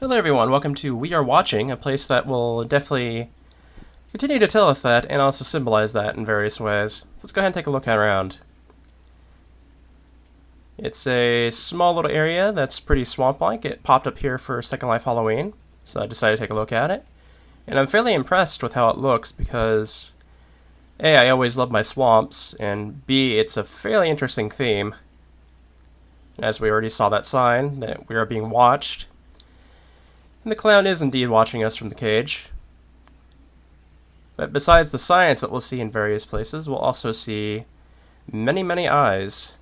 Hello everyone, welcome to We Are Watching, a place that will definitely continue to tell us that and also symbolize that in various ways. Let's go ahead and take a look around. It's a small little area that's pretty swamp-like. It popped up here for Second Life Halloween, so I decided to take a look at it. And I'm fairly impressed with how it looks because A, I always love my swamps, and B, it's a fairly interesting theme. As we already saw that sign, that we are being watched. And the clown is indeed watching us from the cage. But besides the science that we'll see in various places, we'll also see many, many eyes.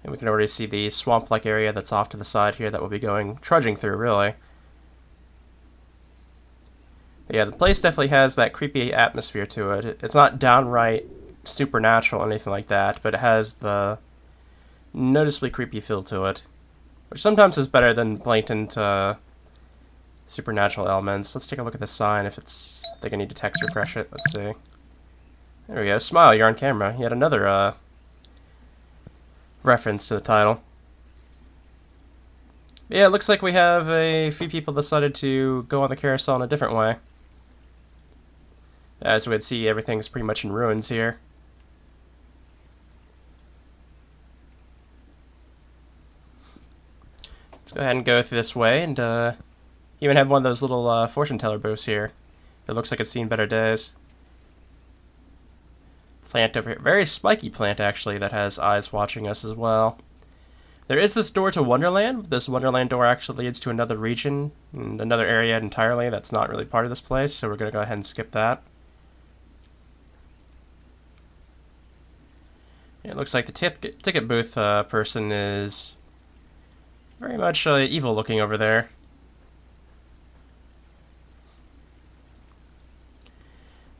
And we can already see the swamp-like area that's off to the side here that we'll be trudging through, really. But yeah, the place definitely has that creepy atmosphere to it. It's not downright supernatural or anything like that, but it has the noticeably creepy feel to it, which sometimes is better than blatant supernatural elements. Let's take a look at the sign. I think I need to text refresh it. Let's see. There we go. Smile, you're on camera. Yet another reference to the title. Yeah, it looks like we have a few people decided to go on the carousel in a different way. As we would see, everything's pretty much in ruins here. Let's go ahead and go through this way, and even have one of those little fortune teller booths here. It looks like it's seen better days. Plant over here. Very spiky plant, actually, that has eyes watching us as well. There is this door to Wonderland. This Wonderland door actually leads to another region, and another area entirely that's not really part of this place, so we're going to go ahead and skip that. It looks like the ticket booth person is very much evil looking over there.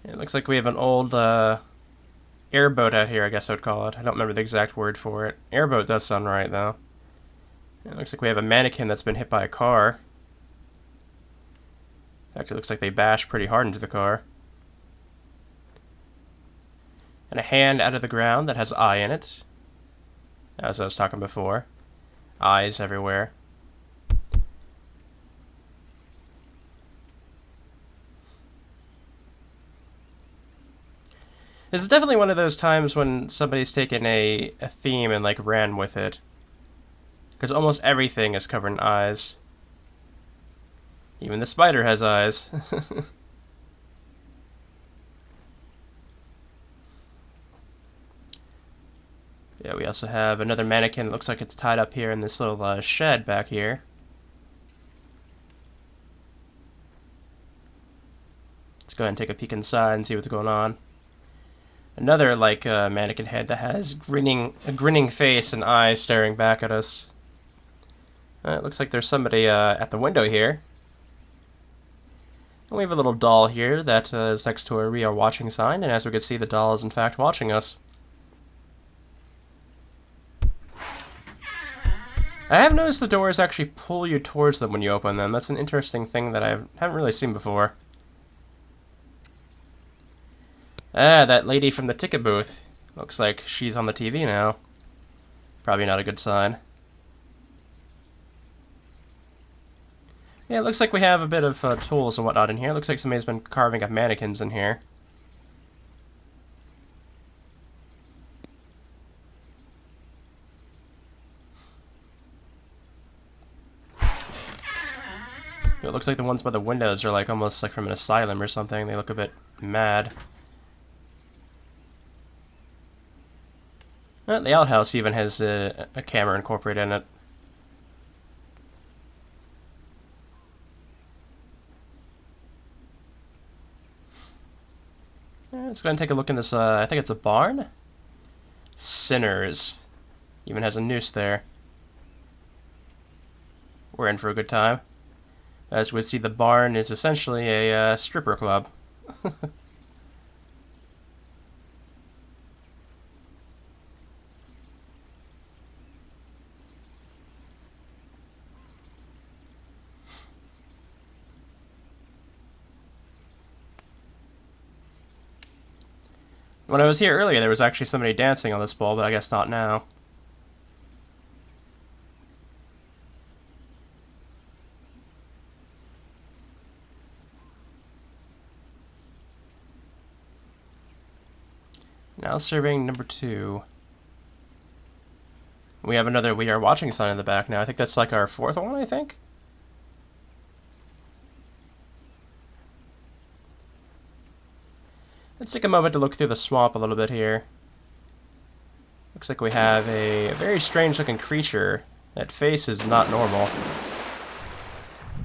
It looks like we have an old airboat out here, I guess I would call it. I don't remember the exact word for it. Airboat does sound right, though. It looks like we have a mannequin that's been hit by a car. Actually, looks like they bashed pretty hard into the car. And a hand out of the ground that has eye in it. As I was talking before. Eyes everywhere. This is definitely one of those times when somebody's taken a theme and like ran with it. Because almost everything is covered in eyes. Even the spider has eyes. Yeah, we also have another mannequin. It looks like it's tied up here in this little shed back here. Let's go ahead and take a peek inside and see what's going on. Another mannequin head that has a grinning face and eyes staring back at us. It looks like there's somebody at the window here. And we have a little doll here that is next to a We Are Watching sign, and as we can see, the doll is in fact watching us. I have noticed the doors actually pull you towards them when you open them. That's an interesting thing that I haven't really seen before. Ah, that lady from the ticket booth. Looks like she's on the TV now. Probably not a good sign. Yeah, it looks like we have a bit of tools and whatnot in here. Looks like somebody's been carving up mannequins in here. It looks like the ones by the windows are like almost like from an asylum or something. They look a bit mad. The outhouse even has a camera incorporated in it. Let's go ahead and take a look in this, I think it's a barn? Sinners. Even has a noose there. We're in for a good time. As we see, the barn is essentially a stripper club. When I was here earlier, there was actually somebody dancing on this ball, but I guess not now. Now surveying number 2. We have another "We Are Watching" sign in the back now. I think that's like our 4th one, I think? Let's take a moment to look through the swamp a little bit here. Looks like we have a very strange looking creature. That face is not normal.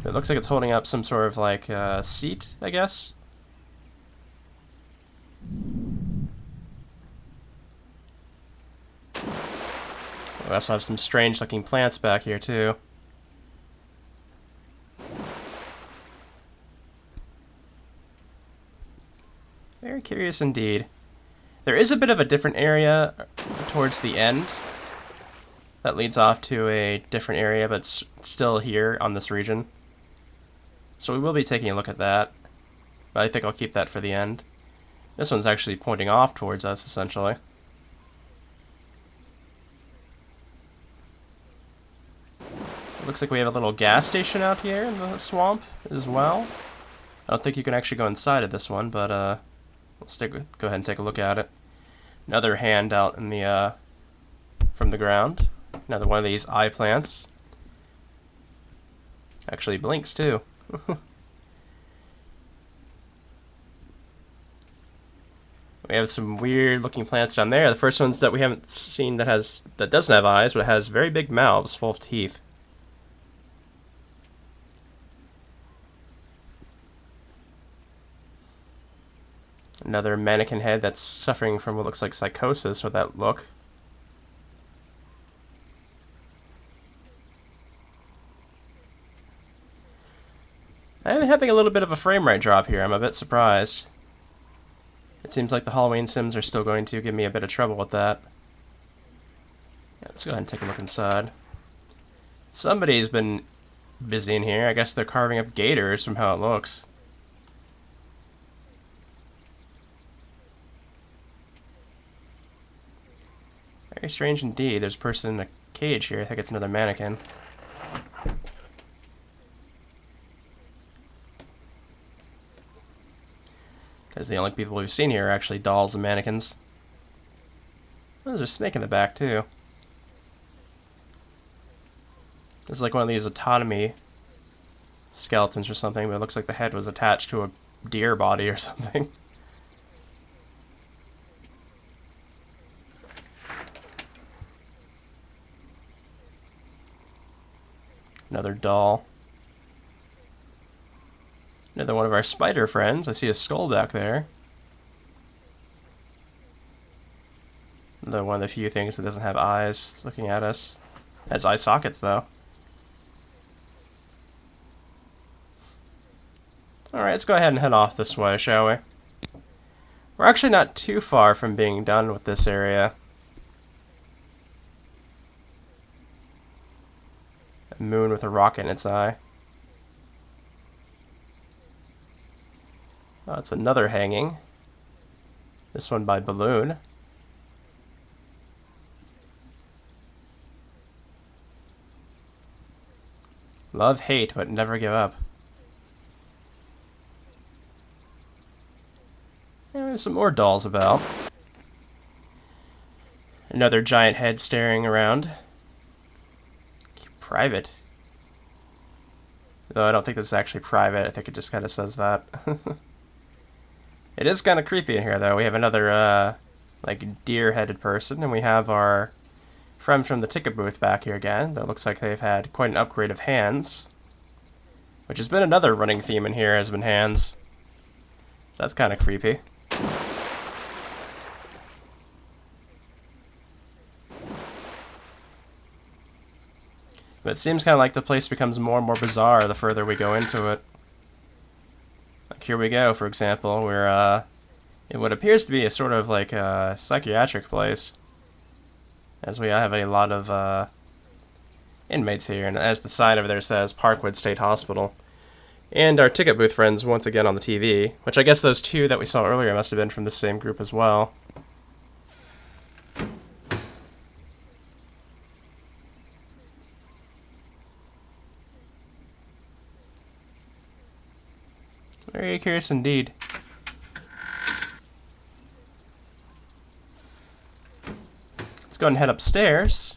It looks like it's holding up some sort of like seat, I guess. We also have some strange looking plants back here too. Very curious indeed. There is a bit of a different area towards the end that leads off to a different area, but it's still here on this region. So we will be taking a look at that, but I think I'll keep that for the end. This one's actually pointing off towards us, essentially. It looks like we have a little gas station out here in the swamp as well. I don't think you can actually go inside of this one, but let's go ahead and take a look at it. Another hand out in the from the ground. Another one of these eye plants. Actually blinks too. We have some weird looking plants down there. The first one's that we haven't seen that doesn't have eyes, but it has very big mouths full of teeth. Another mannequin head that's suffering from what looks like psychosis with that look. I'm having a little bit of a frame rate drop here. I'm a bit surprised. It seems like the Halloween Sims are still going to give me a bit of trouble with that. Yeah, let's go ahead and take a look inside. Somebody's been busy in here. I guess they're carving up gators from how it looks. Very strange indeed. There's a person in a cage here. I think it's another mannequin. Because the only people we've seen here are actually dolls and mannequins. Oh, there's a snake in the back, too. This is like one of these autonomy skeletons or something, but it looks like the head was attached to a deer body or something. Another doll. Another one of our spider friends. I see a skull back there. Another one of the few things that doesn't have eyes looking at us. Has eye sockets, though. Alright, let's go ahead and head off this way, shall we? We're actually not too far from being done with this area. A moon with a rocket in its eye. Oh, it's another hanging. This one by Balloon. Love, hate, but never give up. And there's some more dolls about. Another giant head staring around. Private. Though I don't think this is actually private. I think it just kind of says that. It is kind of creepy in here, though. We have another, like, deer-headed person, and we have our friend from the ticket booth back here again. That looks like they've had quite an upgrade of hands. Which has been another running theme in here, has been hands. So that's kind of creepy. But it seems kind of like the place becomes more and more bizarre the further we go into it. Like here we go, for example, we're in what appears to be a sort of like a psychiatric place. As we have a lot of inmates here, and as the sign over there says, Parkwood State Hospital. And our ticket booth friends once again on the TV, which I guess those two that we saw earlier must have been from the same group as well. Very curious indeed. go and head upstairs.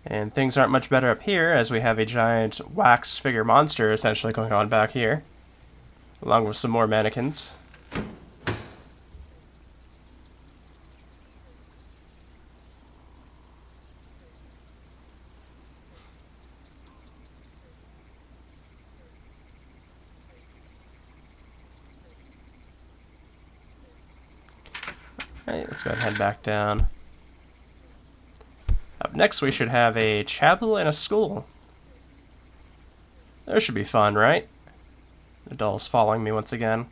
And things aren't much better up here, as we have a giant wax figure monster essentially going on back here, along with some more mannequins. Alright, let's go ahead and head back down. Up next we should have a chapel and a school. That should be fun, right? The doll's following me once again.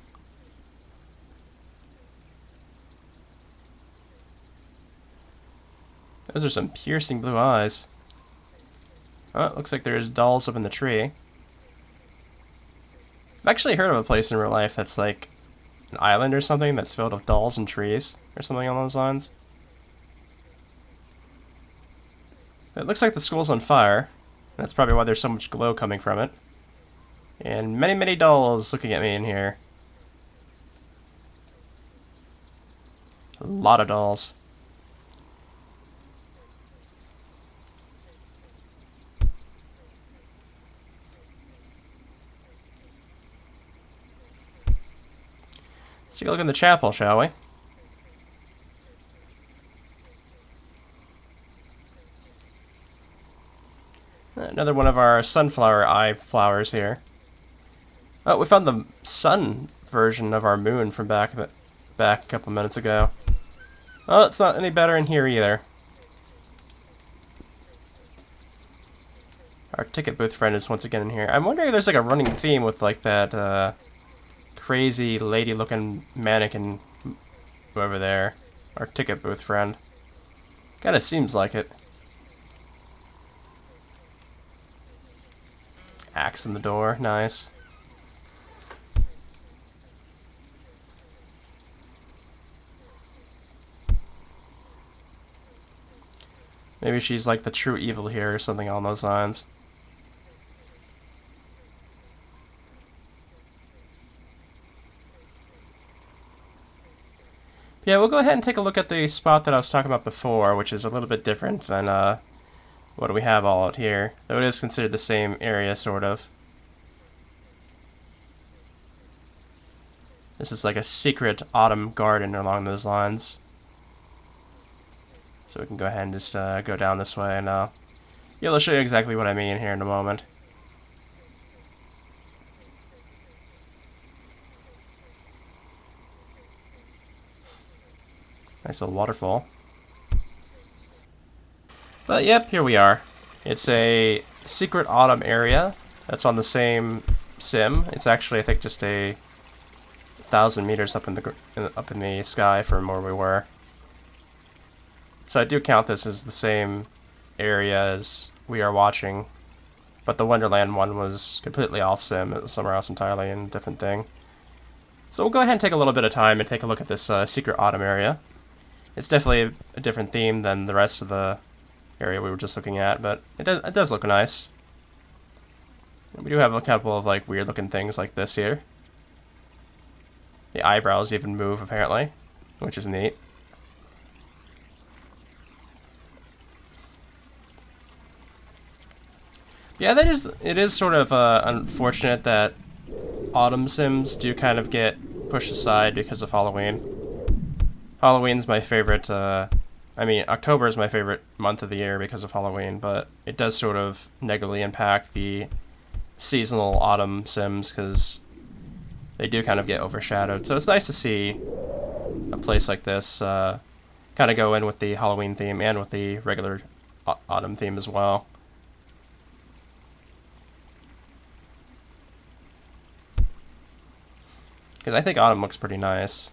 Those are some piercing blue eyes. Oh, it looks like there's dolls up in the tree. I've actually heard of a place in real life that's like an island or something that's filled with dolls and trees, or something along those lines. It looks like the school's on fire. That's probably why there's so much glow coming from it. And many, many dolls looking at me in here. A lot of dolls. Let's take a look in the chapel, shall we? Another one of our sunflower eye flowers here. Oh, we found the sun version of our moon from back a couple minutes ago. Oh, it's not any better in here either. Our ticket booth friend is once again in here. I'm wondering if there's like a running theme with like that crazy lady-looking mannequin over there. Our ticket booth friend. Kinda seems like it. Axe in the door, nice. Maybe she's like the true evil here or something along those lines. Yeah, we'll go ahead and take a look at the spot that I was talking about before, which is a little bit different than what do we have all out here. Though it is considered the same area, sort of. This is like a secret autumn garden along those lines. So we can go ahead and just go down this way, and yeah, I'll show you exactly what I mean here in a moment. Nice little waterfall. But yep, here we are. It's a secret autumn area that's on the same sim. It's actually, I think, just a 1,000 meters up in the sky from where we were. So I do count this as the same area as we are watching, but the Wonderland one was completely off sim. It was somewhere else entirely and a different thing. So we'll go ahead and take a little bit of time and take a look at this secret autumn area. It's definitely a different theme than the rest of the area we were just looking at, but it does look nice. And we do have a couple of like weird looking things like this here. The eyebrows even move apparently, which is neat. Yeah, it is sort of unfortunate that autumn sims do kind of get pushed aside because of Halloween. Halloween's my favorite, October is my favorite month of the year because of Halloween, but it does sort of negatively impact the seasonal autumn sims because they do kind of get overshadowed. So it's nice to see a place like this kind of go in with the Halloween theme and with the regular autumn theme as well. Because I think autumn looks pretty nice.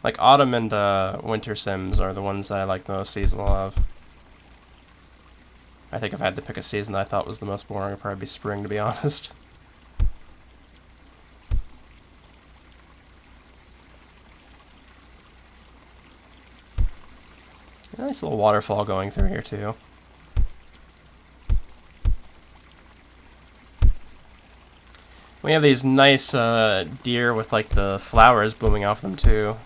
Like, autumn and winter sims are the ones that I like the most seasonal of. I think if I had to pick a season that I thought was the most boring, it'd probably be spring, to be honest. Nice little waterfall going through here, too. We have these nice deer with like the flowers blooming off them too.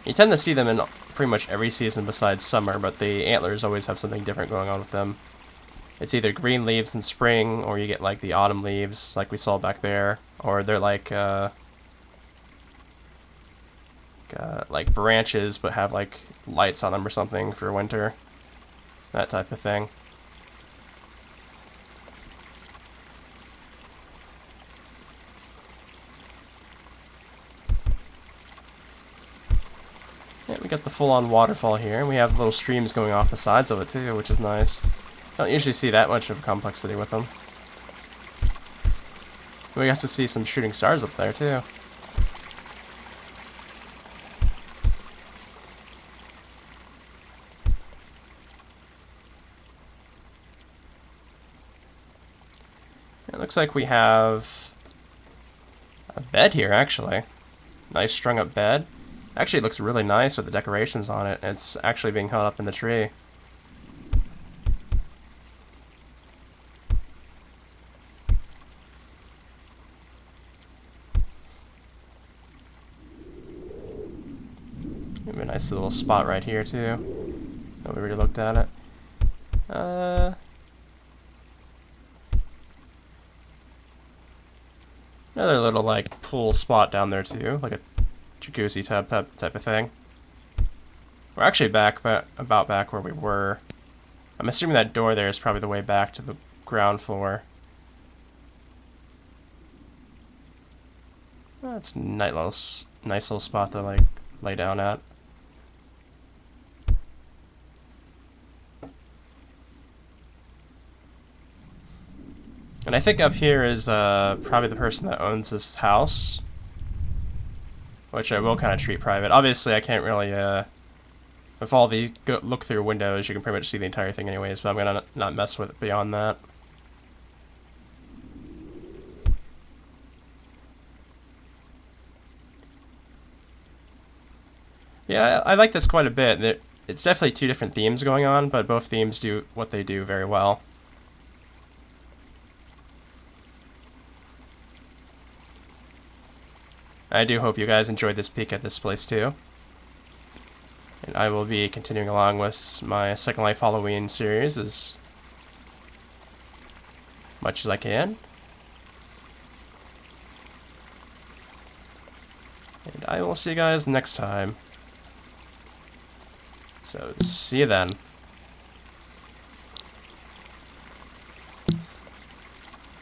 You tend to see them in pretty much every season besides summer, but the antlers always have something different going on with them. It's either green leaves in spring, or you get like the autumn leaves, like we saw back there, or they're like branches but have like lights on them or something for winter. That type of thing. Yeah, we got the full-on waterfall here, and we have little streams going off the sides of it too, which is nice. Don't usually see that much of complexity with them. We got to see some shooting stars up there too. It looks like we have a bed here, actually. Nice strung up bed. Actually, it looks really nice with the decorations on it. It's actually being held up in the tree. We have a nice little spot right here, too. Oh, we already looked at it. Another little, like, pool spot down there, too. Like a jacuzzi tub type of thing. We're actually about back where we were. I'm assuming that door there is probably the way back to the ground floor. That's a nice little spot to, like, lay down at. And I think up here is probably the person that owns this house, which I will kind of treat private. Obviously, I can't really, with all the look-through windows, you can pretty much see the entire thing anyways, but I'm going to not mess with it beyond that. Yeah, I like this quite a bit. It's definitely two different themes going on, but both themes do what they do very well. I do hope you guys enjoyed this peek at this place too. And I will be continuing along with my Second Life Halloween series as much as I can. And I will see you guys next time. So, see you then.